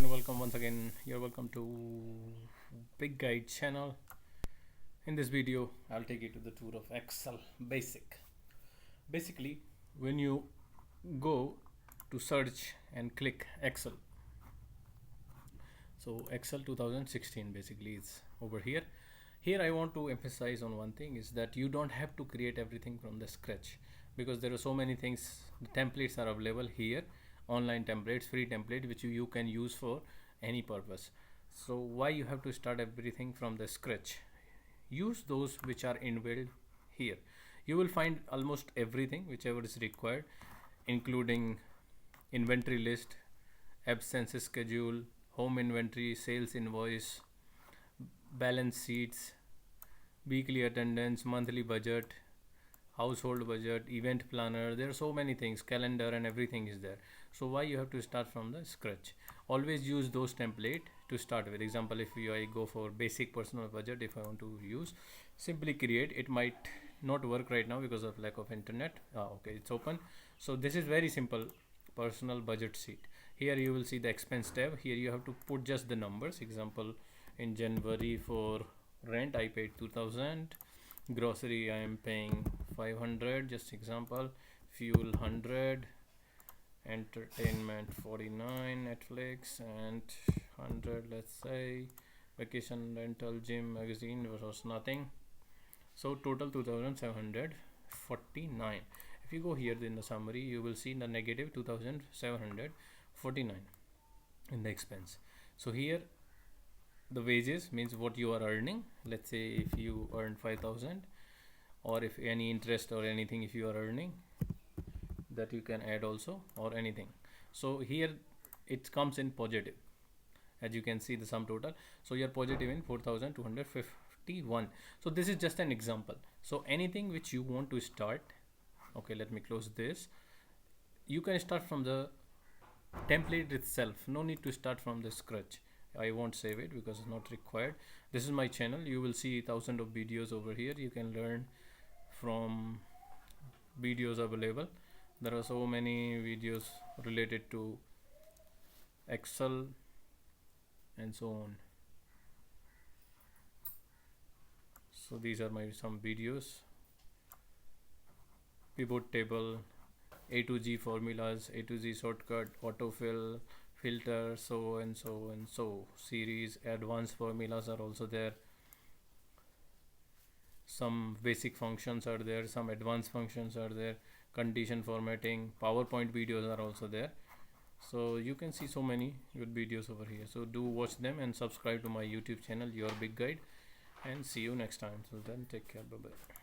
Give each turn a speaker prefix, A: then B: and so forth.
A: welcome once again. You're welcome to Big Guide channel. In this video I'll take you to the tour of Excel basic. Basically, when you go to search and click Excel, so Excel 2016 basically is over here. I want to emphasize on one thing is that you don't have to create everything from the scratch, because there are so many things. The templates are available here, online templates, free template, which you can use for any purpose. So why you have to start everything from the scratch? Use those which are inbuilt here. You will find almost everything whichever is required, including inventory list, absence schedule, home inventory, sales invoice, balance sheets, weekly attendance, monthly budget, household budget, event planner. There are so many things, calendar, and everything is there. So why you have to start from the scratch? Always use those template to start with. Example, if I go for basic personal budget, if I want to use, simply create. It might not work right now because of lack of internet. Okay, it's open. So this is very simple personal budget sheet. Here you will see the expense tab. Here you have to put just the numbers. Example, in January for rent I paid 2000, grocery I am paying 500, just example, fuel 100, entertainment 49, Netflix, and 100, let's say, vacation rental, gym, magazine was nothing. So total 2749. If you go here in the summary, you will see the negative 2749 in the expense. So here the wages means what you are earning. Let's say if you earn 5000, or if any interest or anything if you are earning, that you can add also, or anything. So here it comes in positive, as you can see the sum total. So you are positive in 4251. So this is just an example. So anything which you want to start, okay, let me close this. You can start from the template itself. No need to start from the scratch. I won't save it because it's not required. This is my channel. You will see thousands of videos over here. You can learn from videos available. There are so many videos related to Excel and so on. So these are my some videos. Pivot table, A to G formulas, A to Z shortcut, autofill, filter, so and so and so, series, advanced formulas are also there. Some basic functions are there, some advanced functions are there, condition formatting, PowerPoint videos are also there. So you can see so many good videos over here. So do watch them and subscribe to my YouTube channel, Your Big Guide, and see you next time. So then take care, bye bye.